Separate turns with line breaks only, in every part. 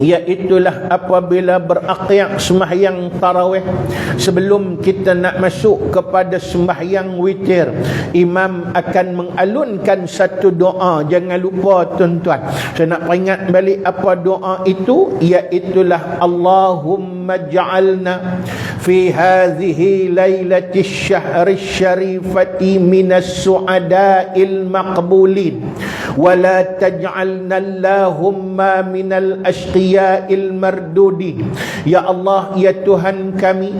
Iaitulah apabila beraqiq sembahyang tarawih, sebelum kita nak masuk kepada sembahyang witir, imam akan mengalunkan satu doa. Jangan lupa tuan-tuan, saya nak peringat balik apa doa itu. Iaitulah Allahumma ja'alna fi hadhihi lailatis syahri syarifati minas su'ada'il maqbulin wa la taj'alna Allahumma minal ashqiya'il mardudi. Ya Allah, ya Tuhan kami,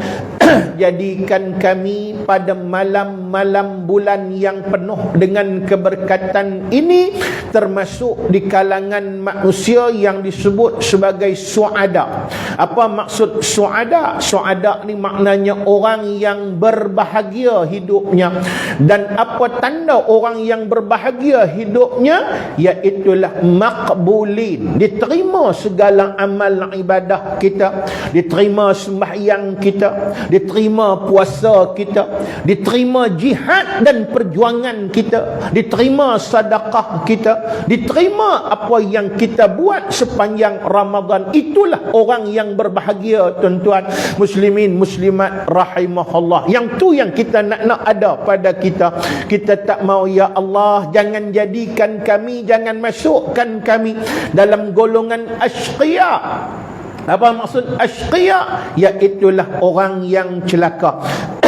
jadikan kami pada malam-malam bulan yang penuh dengan keberkatan ini termasuk di kalangan manusia yang disebut sebagai su'ada. Apa maksud su'ada? Su'ada ni maknanya orang yang berbahagia hidupnya. Dan apa tanda orang yang berbahagia hidupnya? Iaitulah maqbulin, diterima segala amal ibadah kita, diterima sembahyang kita, diterima puasa kita, diterima jihad dan perjuangan kita, diterima sedekah kita, diterima apa yang kita buat sepanjang Ramadan. Itulah orang yang berbahagia, tuan-tuan muslimin muslimat rahimahullah. Yang tu yang kita nak ada pada kita. Kita tak mau, ya Allah, jangan jadikan kami, jangan masukkan kami dalam golongan ashqiya. Apa maksud ashqiya? Iaitulah orang yang celaka.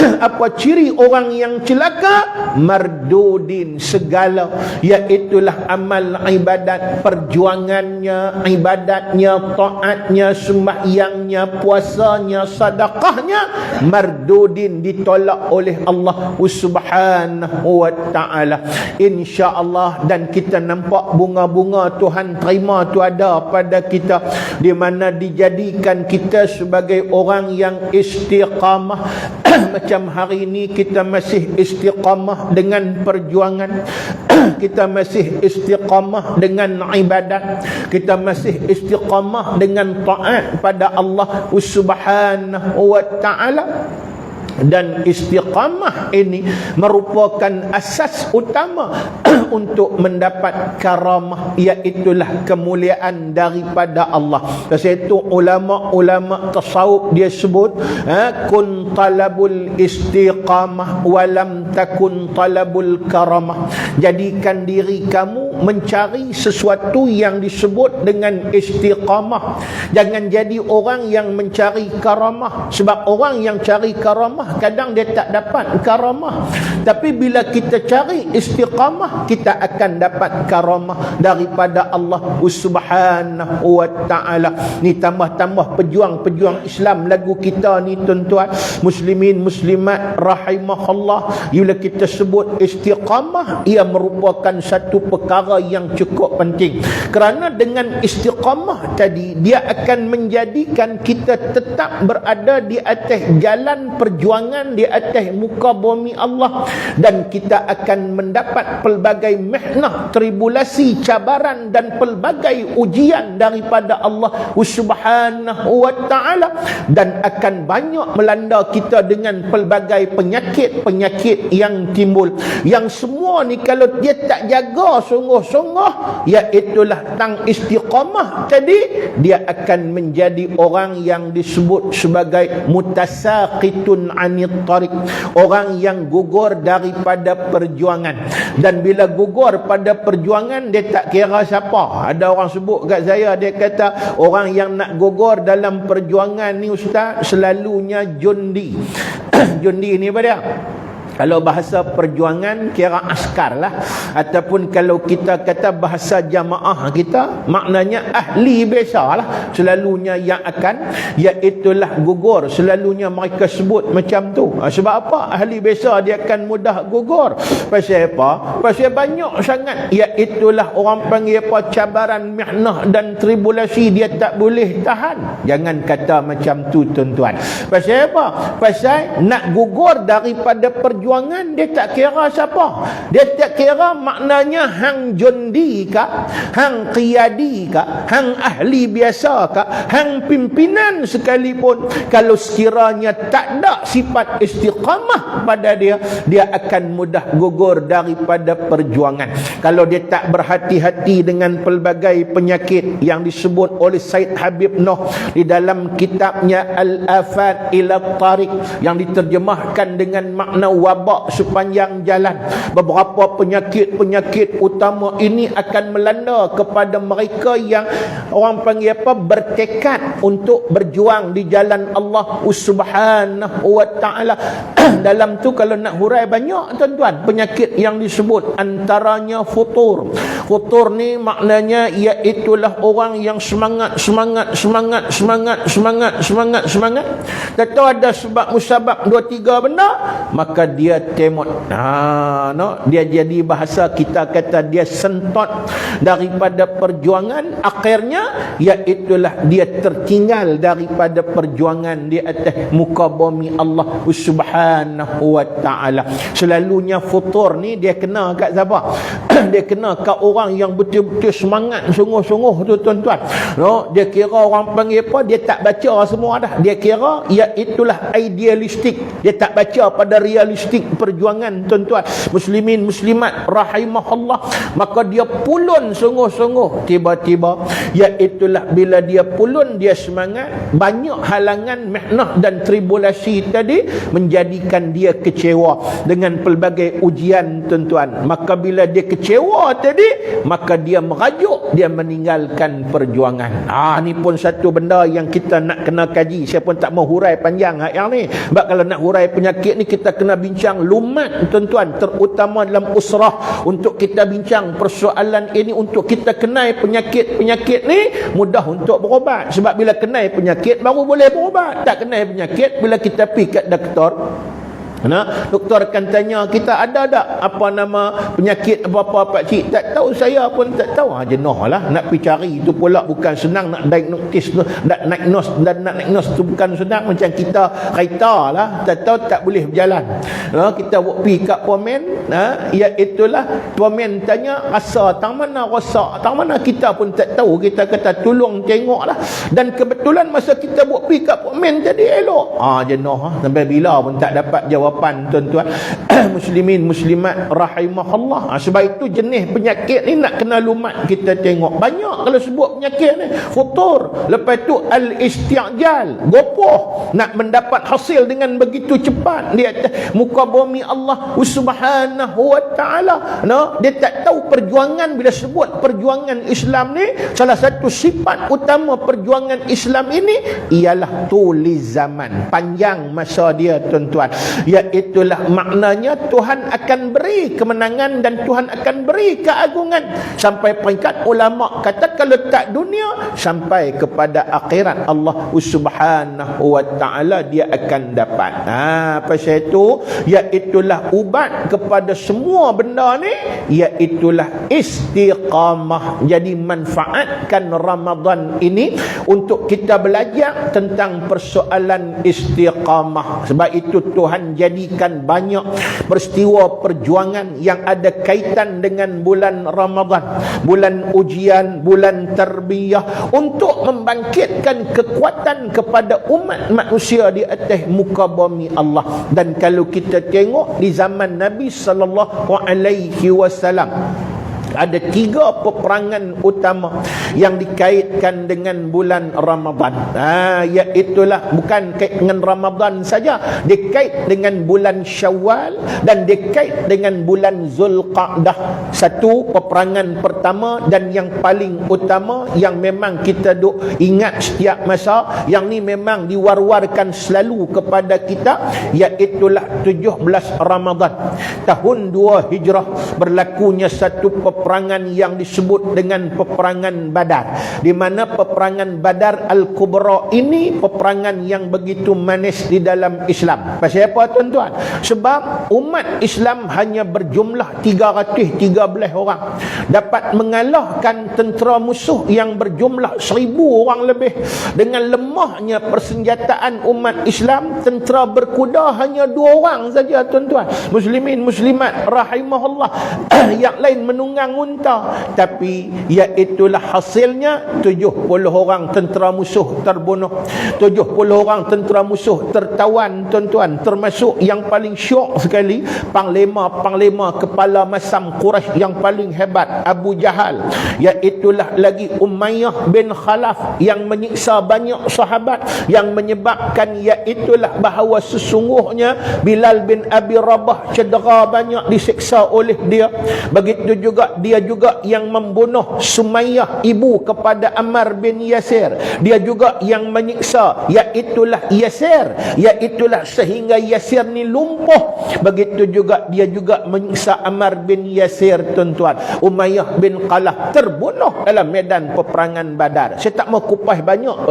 Apa ciri orang yang celaka? Mardudin, segala, iaitulah amal ibadat, perjuangannya, ibadatnya, taatnya, sembahyangnya, puasanya, sedekahnya, mardudin, ditolak oleh Allah Subhanahu wa taala. Insya-Allah, dan kita nampak bunga-bunga Tuhan terima tu ada pada kita, di mana dijadikan kita sebagai orang yang istiqamah. Macam hari ini kita masih istiqamah dengan perjuangan, kita masih istiqamah dengan ibadat, kita masih istiqamah dengan taat pada Allah Subhanahu wa taala. Dan istiqamah ini merupakan asas utama untuk mendapat karamah, iaitulah kemuliaan daripada Allah. Sebab itu ulama-ulama tasawuf dia sebut, kun talabul istiqamah walam takun talabul karamah. Jadikan diri kamu mencari sesuatu yang disebut dengan istiqamah. Jangan jadi orang yang mencari karamah. Sebab orang yang cari karamah kadang dia tak dapat karamah. Tapi bila kita cari istiqamah, kita akan dapat karamah daripada Allah Subhanahu wa taala. Ni tambah-tambah pejuang-pejuang Islam lagu kita ni, tuan-tuan muslimin muslimat rahimahullah. Bila kita sebut istiqamah, ia merupakan satu perkara yang cukup penting. Kerana dengan istiqamah tadi, dia akan menjadikan kita tetap berada di atas jalan perjuangan, di atas muka bumi Allah, dan kita akan mendapat pelbagai mihnah, tribulasi, cabaran dan pelbagai ujian daripada Allah Subhanahu wa taala, dan akan banyak melanda kita dengan pelbagai penyakit-penyakit yang timbul. Yang semua ni kalau dia tak jaga sungguh-sungguh, iaitulah tang istiqamah tadi, dia akan menjadi orang yang disebut sebagai mutasaqitun anit tariq, orang yang gugur daripada perjuangan. Dan bila gugur pada perjuangan, dia tak kira siapa. Ada orang sebut kat saya, dia kata orang yang nak gugur dalam perjuangan ni ustaz, selalunya jundi. Jundi ni apa dia? Kalau bahasa perjuangan kira askar lah, ataupun kalau kita kata bahasa jamaah kita, maknanya ahli biasa lah. Selalunya yang akan, iaitulah gugur. Selalunya mereka sebut macam tu. Sebab apa? Ahli biasa dia akan mudah gugur. Pasal apa? Pasal banyak sangat, iaitulah orang panggil apa, cabaran, mihnah dan tribulasi, dia tak boleh tahan. Jangan kata macam tu, tuan-tuan. Pasal apa? Pasal nak gugur daripada perjuangan perjuangan, dia tak kira siapa. Dia tak kira maknanya hang jondi ka, hang qiyadi ka, hang ahli biasa ka, hang pimpinan sekalipun, kalau sekiranya tak ada sifat istiqamah pada dia, dia akan mudah gugur daripada perjuangan. Kalau dia tak berhati-hati dengan pelbagai penyakit yang disebut oleh Said Habib Noh di dalam kitabnya Al-Afat ila Tariq, yang diterjemahkan dengan makna wabak sepanjang jalan. Beberapa penyakit-penyakit utama ini akan melanda kepada mereka yang orang panggil apa, bertekad untuk berjuang di jalan Allah Subhanahu wa ta'ala. Dalam tu kalau nak hurai banyak tuan-tuan penyakit yang disebut, antaranya futur. Futur ni maknanya iaitulah orang yang semangat. Kata ada sebab musabab 2-3 benda, maka dia temot. Dia jadi bahasa kita kata dia sentot daripada perjuangan. Akhirnya iaitulah dia tertinggal daripada perjuangan di atas muka bumi Allah Subhanahu wa ta'ala. Selalunya futur ni dia kena kat siapa? Dia kena kat orang yang betul-betul semangat sungguh-sungguh tu tuan-tuan. Dia kira orang panggil apa? Dia tak baca semua dah. Dia kira itulah idealistik. Dia tak baca pada realistik perjuangan tuan-tuan. Muslimin muslimat rahimahullah, maka dia pulun sungguh-sungguh. Tiba-tiba itulah bila dia pulun, dia semangat, banyak halangan, mihnah dan tribulasi tadi menjadikan dia kecewa dengan pelbagai ujian tuan-tuan. Maka bila dia kecewa tadi, maka dia merajuk, dia meninggalkan perjuangan. Ni pun satu benda yang kita nak kena kaji. Saya pun tak mau hurai panjang yang ni. Sebab kalau nak hurai penyakit ni, kita kena bincang lumat tuan-tuan, terutama dalam usrah. Untuk kita bincang persoalan ini, untuk kita kenal penyakit-penyakit ni mudah untuk berubat. Sebab bila kenal penyakit baru boleh berubat. Tak kenal penyakit, bila kita pergi kat doktor, doktor akan tanya kita, ada tak apa nama penyakit apa-apa pak cik? Tak tahu, saya pun tak tahu. Jenuh lah nak pergi cari. Itu pula bukan senang nak diagnosis, nak diagnose tu bukan senang. Macam kita kereta lah, tak tahu tak boleh berjalan. Kita pergi kat pomen, itulah pomen tanya rasa tang mana, kita pun tak tahu. Kita kata tolong tengok lah. Dan kebetulan masa kita pergi kat pomen jadi elok. Jenuh sampai bila pun tak dapat jawab tuan-tuan. Muslimin muslimat rahimahullah. Sebab itu jenis penyakit ni nak kena lumat kita tengok. Banyak kalau sebut penyakit ni. Futur, lepas tu al-isti'jal, gopoh nak mendapat hasil dengan begitu cepat di atas muka bumi Allah Subhanahu wa ta'ala. Dia tak tahu perjuangan. Bila sebut perjuangan Islam ni, salah satu sifat utama perjuangan Islam ini ialah tuliz zaman, panjang masa dia tuan-tuan. Itulah maknanya Tuhan akan beri kemenangan dan Tuhan akan beri keagungan. Sampai peringkat ulama kata kalau tak dunia, sampai kepada akhirat Allah Subhanahu wa ta'ala dia akan dapat. Pasal itu itulah ubat kepada semua benda ni, itulah istiqamah. Jadi manfaatkan Ramadan ini untuk kita belajar tentang persoalan istiqamah. Sebab itu Tuhan jadikan banyak peristiwa perjuangan yang ada kaitan dengan bulan Ramadan, bulan ujian, bulan tarbiyah, untuk membangkitkan kekuatan kepada umat manusia di atas muka bumi Allah. Dan kalau kita tengok di zaman Nabi sallallahu alaihi wasallam, ada 3 peperangan utama yang dikaitkan dengan bulan Ramadan. Iaitulah bukan kait dengan Ramadan saja, dikait dengan bulan Syawal dan dikait dengan bulan Zulqa'dah. Satu peperangan pertama dan yang paling utama yang memang kita duk ingat setiap masa, yang ni memang diwar-warkan selalu kepada kita, iaitulah 17 Ramadan tahun 2 Hijrah berlakunya satu peperangan peperangan yang disebut dengan peperangan Badar, di mana peperangan Badar Al-Kubra ini peperangan yang begitu manis di dalam Islam. Pasal apa tuan-tuan? Sebab umat Islam hanya berjumlah 313 orang dapat mengalahkan tentera musuh yang berjumlah 1000 orang lebih. Dengan lemahnya persenjataan umat Islam, tentera berkuda hanya 2 orang saja tuan-tuan. Muslimin muslimat rahimahullah. Yang lain menunggang unta. Tapi iaitulah hasilnya 70 orang tentera musuh terbunuh, 70 orang tentera musuh tertawan tuan-tuan, termasuk yang paling syok sekali panglima kepala masam Quraisy yang paling hebat, Abu Jahal. Iaitulah lagi Umayyah bin Khalaf yang menyiksa banyak sahabat, yang menyebabkan iaitulah bahawa sesungguhnya Bilal bin Abi Rabah cedera banyak, disiksa oleh dia. Begitu juga dia juga yang membunuh Sumayyah ibu kepada Ammar bin Yasir. Dia juga yang menyiksa iaitulah Yasir, iaitulah sehingga Yasir ni lumpuh. Begitu juga dia juga menyiksa Ammar bin Yasir tuan-tuan. Umayyah bin Khalaf terbunuh dalam medan peperangan Badar. Saya tak mau kupas banyak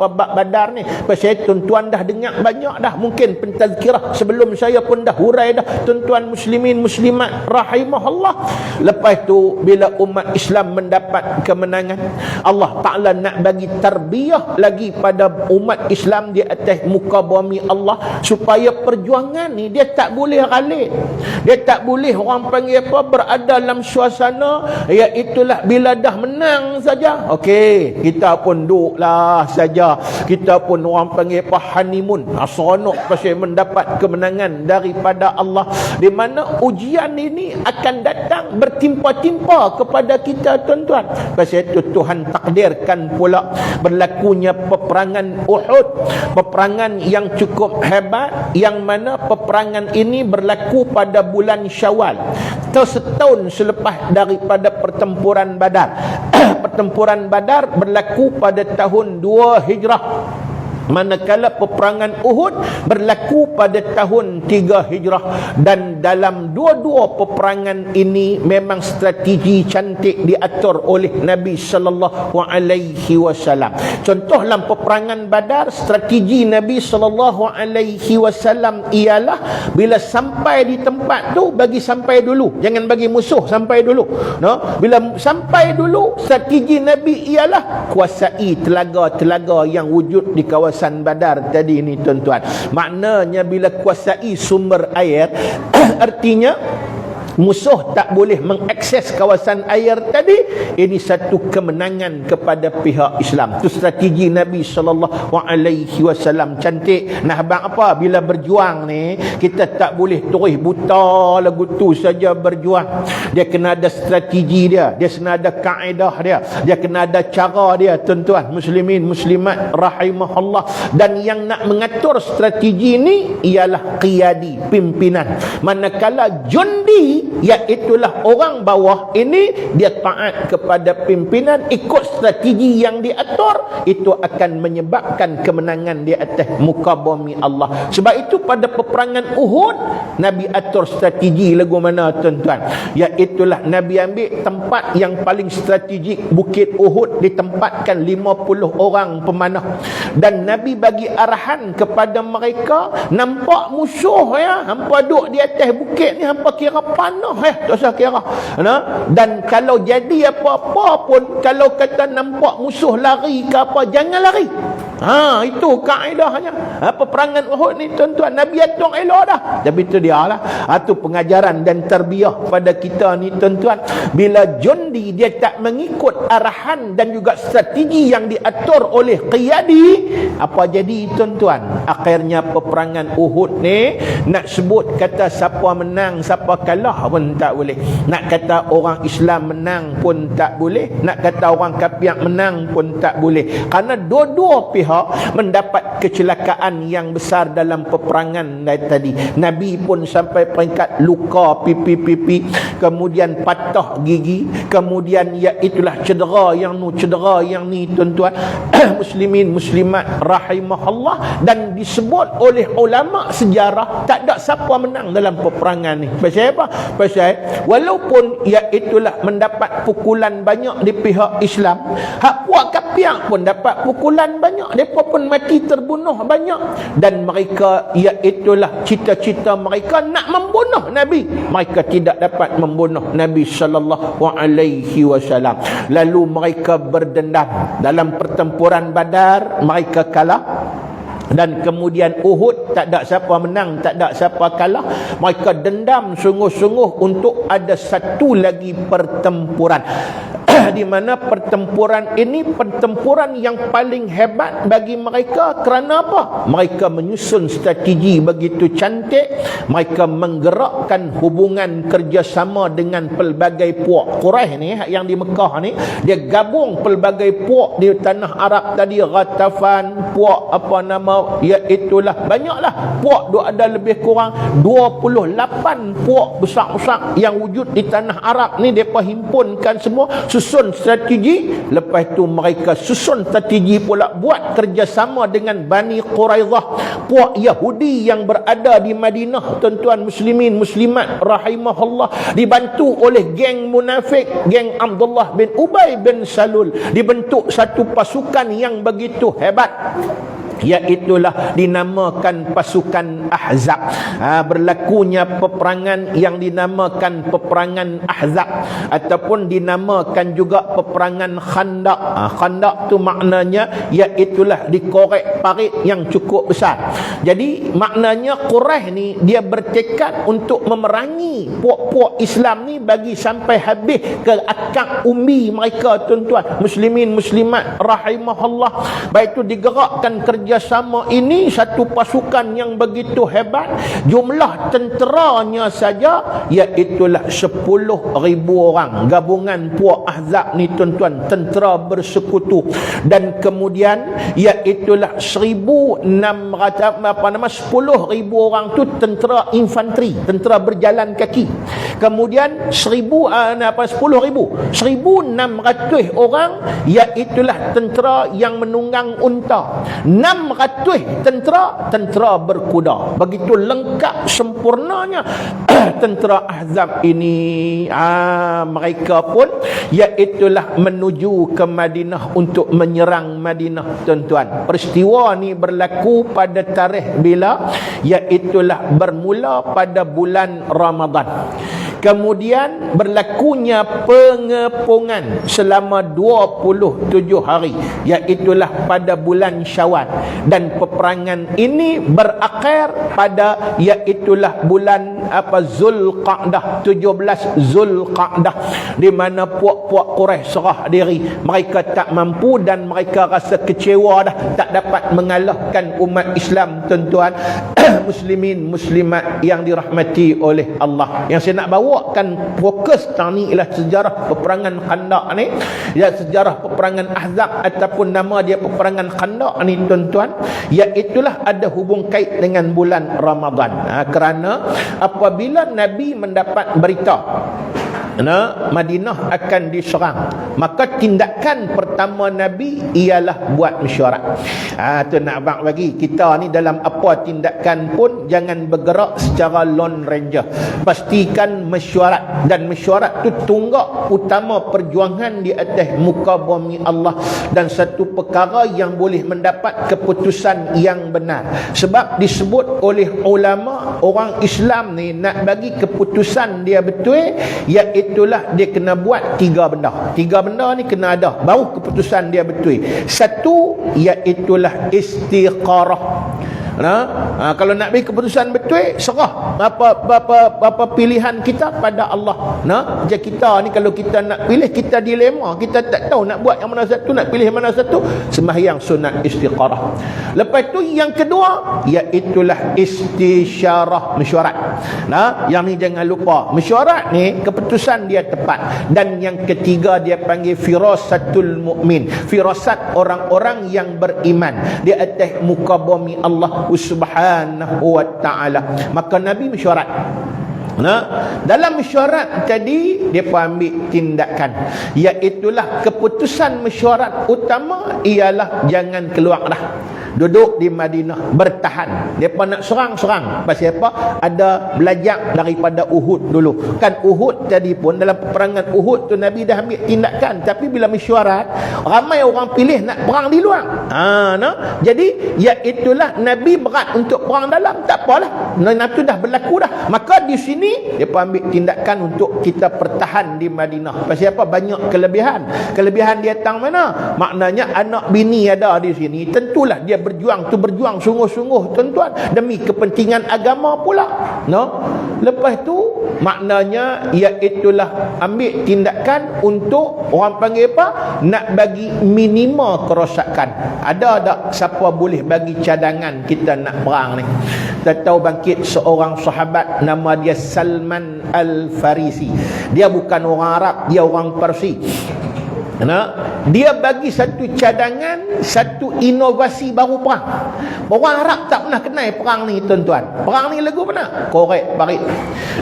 Badar ni, pasal tuan-tuan dah dengar banyak dah. Mungkin pentazkirah sebelum saya pun dah hurai dah tuan-tuan muslimin muslimat rahimahullah. Lepas tu bila umat Islam mendapat kemenangan, Allah Ta'ala nak bagi tarbiyah lagi pada umat Islam di atas muka bumi Allah, supaya perjuangan ni dia tak boleh ralik, dia tak boleh orang panggil apa, berada dalam suasana iaitulah bila dah menang saja okey kita pun duduklah saja, kita pun orang panggil apa, honeymoon, seronok pasal mendapat kemenangan daripada Allah. Di mana ujian ini akan datang bertimpa-timpa kepada kita tuan-tuan. Pasal itu Tuhan takdirkan pula berlakunya peperangan Uhud, peperangan yang cukup hebat, yang mana peperangan ini berlaku pada bulan Syawal, setahun selepas daripada pertempuran Badar. Pertempuran Badar berlaku pada tahun 2 Hijrah, manakala peperangan Uhud berlaku pada tahun 3 Hijrah. Dan dalam dua-dua peperangan ini memang strategi cantik diatur oleh Nabi sallallahu alaihi wasallam. Contoh dalam peperangan Badar, strategi Nabi sallallahu alaihi wasallam ialah bila sampai di tempat tu bagi sampai dulu, jangan bagi musuh sampai dulu. No, bila sampai dulu, strategi Nabi ialah kuasai telaga-telaga yang wujud di kawasan Badar tadi ni tuan-tuan. Maknanya bila kuasai sumber air artinya musuh tak boleh mengakses kawasan air tadi. Ini satu kemenangan kepada pihak Islam. Itu strategi Nabi SAW. Cantik. Nah abang apa? Bila berjuang ni, kita tak boleh terus buta lagu tu saja berjuang. Dia kena ada strategi dia, dia kena ada kaedah dia, dia kena ada cara dia tuan-tuan muslimin muslimat rahimahullah. Dan yang nak mengatur strategi ni ialah qiyadi, pimpinan. Manakala jundi, iaitulah orang bawah ini, dia taat kepada pimpinan, ikut strategi yang diatur, itu akan menyebabkan kemenangan di atas muka bumi Allah. Sebab itu pada peperangan Uhud Nabi atur strategi lagu mana tuan-tuan? Iaitulah Nabi ambil tempat yang paling strategik, Bukit Uhud, ditempatkan 50 orang pemanah, dan Nabi bagi arahan kepada mereka, nampak musuh ya, hampa duduk di atas bukit ni, hampa kira panah tak usah kira. Dan kalau jadi apa-apa pun, kalau kata nampak musuh lari ke apa, jangan lari. Itu kaedahnya. Peperangan Uhud ni tuan-tuan Nabi atur elok dah. Tapi itu dia lah. Itu pengajaran dan tarbiyah pada kita ni tuan-tuan. Bila jundi dia tak mengikut arahan dan juga strategi yang diatur oleh qiyadi, apa jadi tuan-tuan? Akhirnya peperangan Uhud ni nak sebut kata siapa menang siapa kalah pun tak boleh. Nak kata orang Islam menang pun tak boleh. Nak kata orang kafir menang pun tak boleh. Kerana dua-dua pihak pihak mendapat kecelakaan yang besar dalam peperangan tadi. Nabi pun sampai peringkat luka pipi, kemudian patah gigi, kemudian iaitulah cedera yang ni tuan-tuan muslimin muslimat rahimahullah. Dan disebut oleh ulama sejarah tak ada siapa menang dalam peperangan ni. Pasal apa? Pasal walaupun iaitulah mendapat pukulan banyak di pihak Islam, hak puak kafir pun dapat pukulan banyak, mereka pun mati terbunuh banyak, dan mereka iaitulah cita-cita mereka nak membunuh Nabi, mereka tidak dapat membunuh Nabi sallallahu alaihi wasallam. Lalu mereka berdendam. Dalam pertempuran Badar mereka kalah, dan kemudian Uhud tak ada siapa menang, tak ada siapa kalah. Mereka dendam sungguh-sungguh untuk ada satu lagi pertempuran di mana pertempuran ini pertempuran yang paling hebat bagi mereka. Kerana apa? Mereka menyusun strategi begitu cantik. Mereka menggerakkan hubungan kerjasama dengan pelbagai puak Quraisy ni yang di Mekah ni. Dia gabung pelbagai puak di tanah Arab tadi, Ghatafan, puak apa nama, iaitulah banyaklah puak, ada lebih kurang 28 puak besar-besar yang wujud di tanah Arab ni. Mereka himpunkan semua, susun strategi. Lepas tu mereka susun strategi pula buat kerjasama dengan Bani Quraidah, puak Yahudi yang berada di Madinah, tuan-tuan muslimin muslimat rahimahullah, dibantu oleh geng munafik, geng Abdullah bin Ubay bin Salul. Dibentuk satu pasukan yang begitu hebat, iaitulah dinamakan pasukan Ahzab. Berlakunya peperangan yang dinamakan peperangan Ahzab, ataupun dinamakan juga peperangan Khandaq. Khandaq tu maknanya iaitulah dikorek parit yang cukup besar. Jadi maknanya Quraisy ni dia bertekad untuk memerangi puak-puak Islam ni bagi sampai habis ke akar umbi mereka, tuan-tuan muslimin muslimat rahimahullah. Baik itu digerakkan kerjasama ini, satu pasukan yang begitu hebat. Jumlah tenteranya saja iaitulah 10,000 orang. Gabungan puak Ahzab ni, tuan-tuan, tentera bersekutu. Dan kemudian iaitulah 10,000 orang tu tentera infanteri, tentera berjalan kaki. Kemudian 1,600 orang iaitulah tentera yang menunggang unta. 600 tentera berkuda. Begitu lengkap sempurnanya tentera Ahzab ini. Mereka pun iaitulah menuju ke Madinah untuk menyerang Madinah, tuan-tuan. Peristiwa ni berlaku pada tarikh bila? Iaitulah bermula pada bulan Ramadan. Kemudian berlakunya pengepungan selama 27 hari, iaitulah pada bulan Syawal. Dan peperangan ini berakhir pada iaitulah bulan Zulqa'dah, 17 Zulqa'dah, di mana puak-puak Quraisy serah diri. Mereka tak mampu dan mereka rasa kecewa dah, tak dapat mengalahkan umat Islam, tuan-tuan muslimin muslimat yang dirahmati oleh Allah. Yang saya nak bawakan fokus ni ialah sejarah peperangan Khandaq ni, ya, sejarah peperangan Ahzab ataupun nama dia peperangan Khandaq ni, tuan-tuan, iaitulah ada hubung kait dengan bulan Ramadan. Kerana apabila Nabi mendapat berita Madinah akan diserang, maka tindakan pertama Nabi ialah buat mesyuarat. Tu nak abang bagi kita ni, dalam apa tindakan pun jangan bergerak secara lone ranger. Pastikan mesyuarat, dan mesyuarat tu tunggak utama perjuangan di atas muka bumi Allah, dan satu perkara yang boleh mendapat keputusan yang benar. Sebab disebut oleh ulama, orang Islam ni nak bagi keputusan dia betul, itulah dia kena buat 3 benda. 3 benda ni kena ada, baru keputusan dia betul. Satu, iaitulah istiqarah. Kalau nak bagi keputusan betul, serah apa pilihan kita pada Allah. Macam kita ni kalau kita nak pilih, kita dilema, kita tak tahu nak buat yang mana satu, nak pilih mana satu. Sembahyang sunat istikharah. Lepas tu yang kedua, iaitulah istisyarah, mesyuarat. Yang ni jangan lupa, mesyuarat ni keputusan dia tepat. Dan yang ketiga dia panggil firasatul mukmin, firasat orang-orang yang beriman di atas muka bumi Allah Subhanahu wa taala. Maka Nabi mesyuarat. Dalam mesyuarat tadi dia pun ambil tindakan, iaitulah keputusan mesyuarat utama ialah jangan keluar dah, duduk di Madinah, bertahan. Mereka nak serang-serang. Pasal apa? Ada belajar daripada Uhud dulu. Kan Uhud tadi pun, dalam peperangan Uhud tu Nabi dah ambil tindakan. Tapi bila mesyuarat, ramai orang pilih nak perang di luar. Jadi, iaitulah Nabi berat untuk perang dalam. Tak apalah. Itu dah berlaku dah. Maka di sini, mereka ambil tindakan untuk kita pertahan di Madinah. Pasal apa? Banyak kelebihan. Kelebihan dia tang mana? Maknanya anak bini ada di sini. Tentulah dia berjuang sungguh-sungguh tuan-tuan demi kepentingan agama pula. Lepas tu maknanya iaitulah ambil tindakan untuk orang panggil apa? Nak bagi minima kerosakan. Ada tak siapa boleh bagi cadangan kita nak perang ni? Kita tahu bangkit seorang sahabat nama dia Salman Al-Farisi. Dia bukan orang Arab, dia orang Parsi. Dia bagi satu cadangan, satu inovasi baru perang. Orang Arab tak pernah kenal perang ni tuan-tuan. Perang ni lagu mana? Korek parit.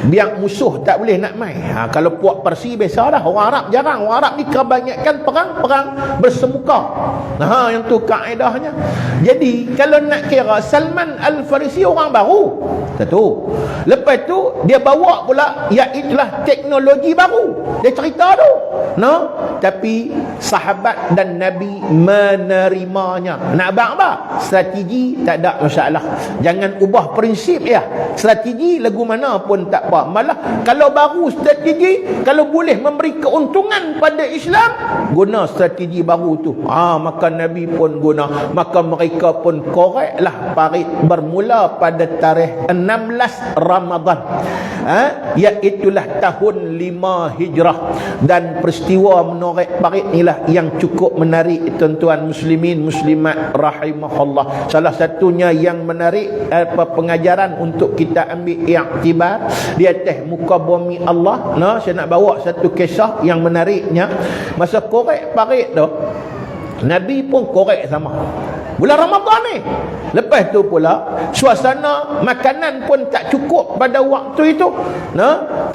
Biar musuh tak boleh nak main. Kalau puak Parsi biasa dah. Orang Arab jarang. Orang Arab ni kebanyakan perang bersemuka. Yang tu kaedahnya. Jadi kalau nak kira Salman Al-Farisi orang baru. Satu. Lepas tu dia bawa pula iaitulah teknologi baru. Dia cerita tu. Tapi sahabat dan Nabi menerimanya. Nak abang apa? Strategi tak ada masalah. Jangan ubah prinsip ya. Strategi lagu mana pun tak apa. Malah kalau baru strategi, kalau boleh memberi keuntungan pada Islam, guna strategi baru tu. Maka Nabi pun guna. Maka mereka pun koreklah parit bermula pada tarikh 16 Ramadan. Iaitulah tahun 5 Hijrah. Dan peristiwa menorek parit inilah yang cukup menarik tuan-tuan muslimin muslimat rahimahullah. Salah satunya yang menarik pengajaran untuk kita ambil iktibar di atas muka bumi Allah. Saya nak bawa satu kisah yang menariknya. Masa korek parit tu, Nabi pun korek sama bulan Ramadan ni. Lepas tu pula suasana makanan pun tak cukup pada waktu itu.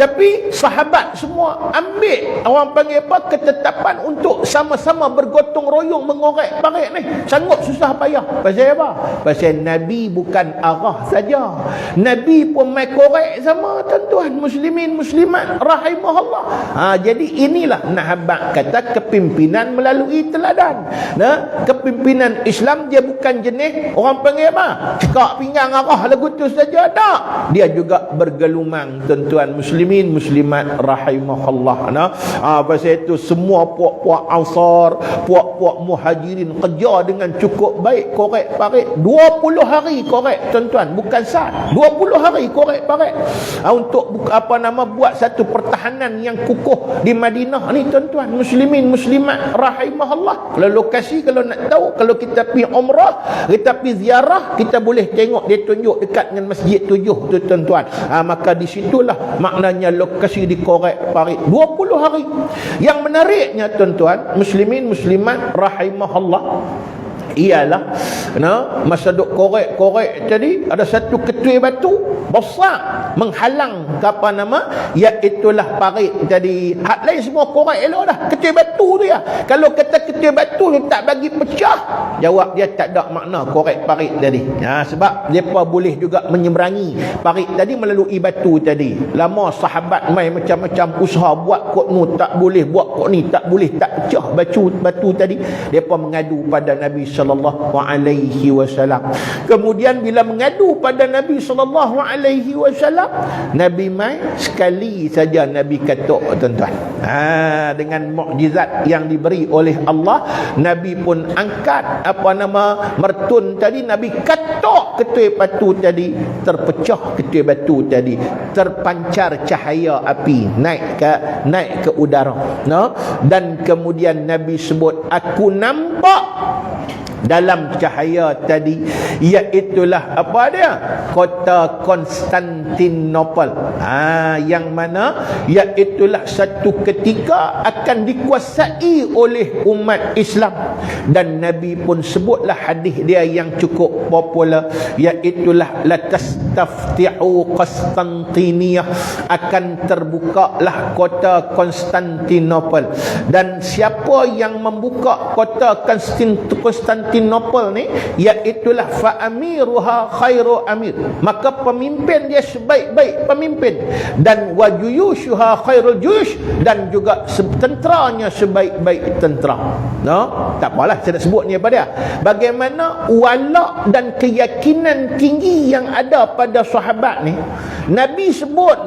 Tapi sahabat semua ambil orang panggil apa? Ketetapan untuk sama-sama bergotong royong mengorek parit ni. Sanggup susah payah. Pasal apa? Pasal Nabi bukan arah saja. Nabi pun mai korek sama tuan-tuan muslimin muslimat rahimahullah. Jadi inilah nak habaq kata kepimpinan melalui teladan. Kepimpinan Islam dia bukan jenis orang panggil apa? Cekak pinggang arah lagu tu saja tak. Dia juga bergelumang tuan-tuan muslimin muslimat rahimahullah. Pasal itu semua puak-puak Ansar, puak-puak Muhajirin kerja dengan cukup baik korek parit 20 hari korek tuan-tuan, bukan sat. 20 hari korek parit. Untuk buat satu pertahanan yang kukuh di Madinah ni tuan-tuan muslimin muslimat rahimahullah. Kalau lokasi kalau nak tahu, kalau kita pergi umrah, kita pergi ziarah, kita boleh tengok dia tunjuk dekat dengan Masjid 7 tu tuan-tuan. Maka di situlah maknanya lokasi dikorek parit 20 hari. Yang menariknya tuan-tuan muslimin muslimat rahimahullah ialah masa duk korek tadi ada satu ketui batu besar menghalang iaitulah parit tadi. Hak lain semua korek elok dah, ketui batu tu ya. Kalau kata ketui batu tu tak bagi pecah, jawab dia tak ada makna korek parit tadi. Sebab mereka boleh juga menyeberangi parit tadi melalui batu tadi. Lama sahabat mai macam-macam usaha buat kok nu tak boleh, buat kok ni tak boleh, tak pecah batu tadi. Mereka mengadu pada Nabi sallallahu alaihi wasallam. Kemudian bila mengadu pada Nabi sallallahu alaihi wasallam, Nabi mai sekali saja Nabi katuk, tuan-tuan. Dengan mukjizat yang diberi oleh Allah, Nabi pun angkat mertun tadi, Nabi katuk ketui batu tadi, terpecah ketui batu tadi, terpancar cahaya api naik ke udara, dan kemudian Nabi sebut, aku nampak dalam cahaya tadi, iaitulah apa dia? Kota Konstantinopel. Yang mana iaitulah satu ketika akan dikuasai oleh umat Islam. Dan Nabi pun sebutlah hadis dia yang cukup popular, iaitulah la tastaftihu Konstantiniyah, akan terbukalah kota Konstantinopel. Dan siapa yang membuka kota Konstantinopel ni, iaitulah fa'amiruha khairu amir, maka pemimpin dia sebaik-baik pemimpin, dan wajuyushuha khairul juyush, dan juga tenteranya sebaik-baik tentera. Tak apalah saya nak sebut ni apa dia, bagaimana wala dan keyakinan tinggi yang ada pada sahabat ni. Nabi sebut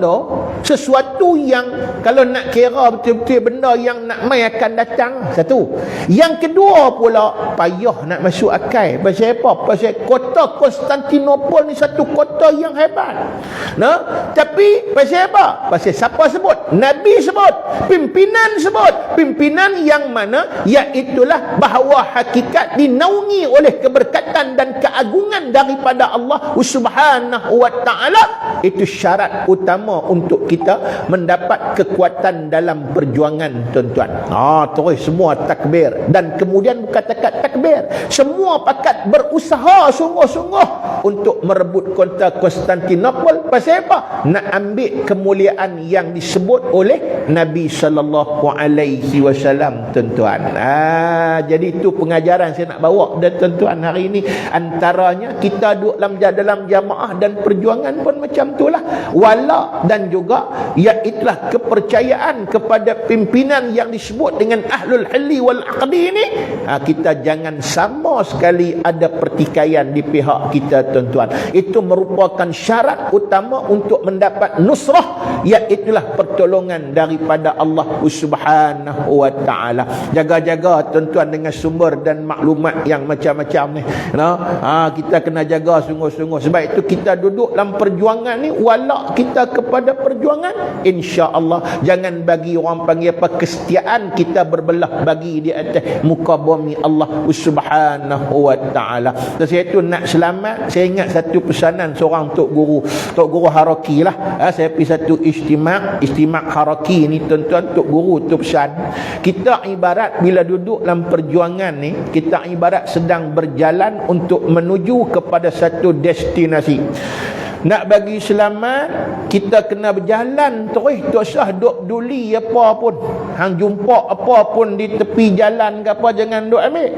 sesuatu yang kalau nak kira betul-betul benda yang nak mai akan datang, satu. Yang kedua pula, payah nak masuk akal. Pasal apa? Pasal kota Konstantinopel ni satu kota yang hebat. Tapi pasal apa? Pasal siapa sebut? Nabi sebut, pimpinan sebut, pimpinan yang mana iaitulah bahawa hakikat dinaungi oleh keberkatan dan keagungan daripada Allah Subhanahu wa taala. Itu syarat utama untuk kita mendapat kekuatan dalam perjuangan, tuan-tuan. Terus semua takbir, dan kemudian bukan takat takbir, semua pakat berusaha sungguh-sungguh untuk merebut kota Konstantinopel. Pasal apa? Nak ambil kemuliaan yang disebut oleh Nabi sallallahu alaihi wasallam, tuan-tuan. Jadi itu pengajaran saya nak bawa dan tuan-tuan hari ini. Antaranya kita duduk dalam jamaah dan perjuangan pun macam itulah. Wala dan juga iaitulah kepercayaan kepada pimpinan yang disebut dengan ahlul halli wal aqdi ini. Kita jangan sama sekali ada pertikaian di pihak kita, tuan-tuan. Itu merupakan syarat utama untuk mendapat nusrah, iaitulah pertolongan daripada Allah Subhanahu wa taala. Jaga-jaga, tuan-tuan, dengan sumber dan maklumat yang macam-macam ni. Kita kena jaga sungguh-sungguh. Sebab itu kita duduk dalam perjuangan ni, wala kita kepada perjuangan, insya-Allah jangan bagi orang panggil apa, kesetiaan kita berbelah bagi di atas muka bumi Allah Subhanahu wa taala. Saya itu nak selamat, saya ingat satu pesanan seorang Tok Guru Haraki lah. Saya pergi satu istimak Haraki ni, tuan-tuan. Tok Guru tu pesan, kita ibarat bila duduk dalam perjuangan ni, kita ibarat sedang berjalan untuk menuju kepada satu destinasi. Nak bagi selamat, kita kena berjalan terus, tak usah duk peduli apa pun. Hang jumpa apa pun di tepi jalan ke apa, jangan duk ambil.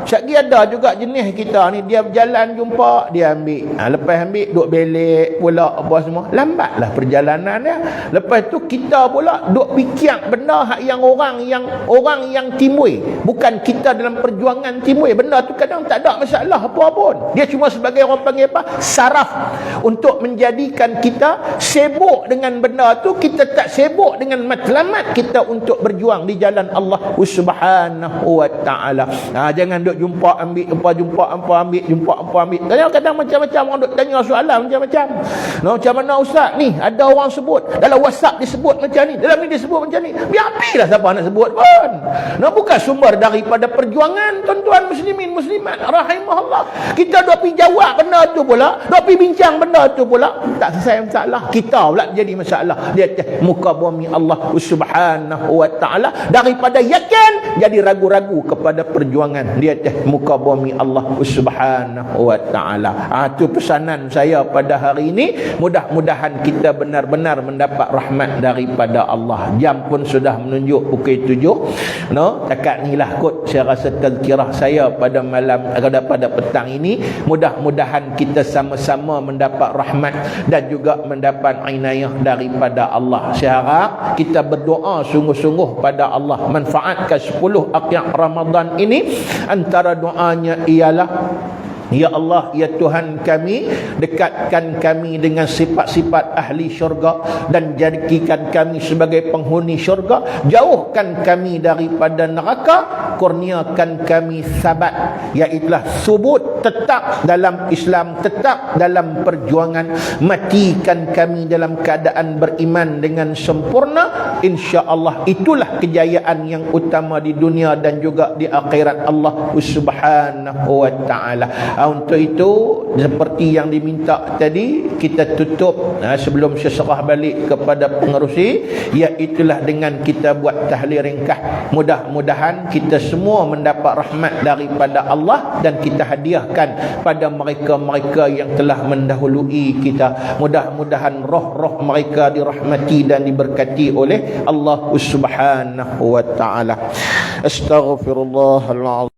Sekali ada juga jenis kita ni, dia berjalan jumpa, dia ambil. Lepas ambil, duk belik pula apa semua. Lambatlah perjalanan dia. Lepas tu kita pula duk fikir benda yang orang yang timbul. Bukan kita dalam perjuangan timbul. Benda tu kadang tak ada masalah apa pun. Dia cuma sebagai orang panggil apa? Saraf. Untuk menjadikan kita sibuk dengan benda tu, kita tak sibuk dengan matlamat kita untuk berjuang di jalan Allah Subhanahu wa taala. Jangan duk jumpa ambil apa, jumpa apa ambil, jumpa apa ambil. Kadang-kadang macam-macam orang duk tanya soalan macam-macam. Macam mana ustaz ni, ada orang sebut dalam WhatsApp disebut macam ni, dalam ni disebut macam ni. Biar apilah siapa nak sebut pun. Bukan sumber daripada perjuangan, tuan-tuan muslimin muslimat rahimahullah. Kita duk pergi jawab benda tu pula, duk pergi bincang benda tu pula, tak selesai masalah. Kita pula jadi masalah di atas muka bumi Allah Subhanahu wa taala. Daripada yakin jadi ragu-ragu kepada perjuangan di atas muka bumi Allah Subhanahu wa taala. Itu pesanan saya pada hari ini. Mudah-mudahan kita benar-benar mendapat rahmat daripada Allah. Jam pun sudah menunjuk pukul 7. Takat inilah kot saya rasa tazkirah saya pada malam, pada petang ini. Mudah-mudahan kita sama-sama mendapat mendapat rahmat dan juga mendapat inayah daripada Allah. Saya harap kita berdoa sungguh-sungguh pada Allah manfaatkan 10 akhir Ramadan ini. Antara doanya ialah, ya Allah, ya Tuhan kami, dekatkan kami dengan sifat-sifat ahli syurga dan jadikan kami sebagai penghuni syurga, jauhkan kami daripada neraka, kurniakan kami sabat, iaitulah subut, tetap dalam Islam, tetap dalam perjuangan, matikan kami dalam keadaan beriman dengan sempurna. InsyaAllah itulah kejayaan yang utama di dunia dan juga di akhirat Allah Subhanahu wa ta'ala. Untuk itu, seperti yang diminta tadi, kita tutup sebelum saya serah balik kepada pengerusi, iaitulah dengan kita buat tahlil ringkas. Mudah-mudahan kita semua mendapat rahmat daripada Allah dan kita hadiahkan pada mereka-mereka yang telah mendahului kita. Mudah-mudahan roh-roh mereka dirahmati dan diberkati oleh Allah Subhanahu wa ta'ala. Astaghfirullahaladzim.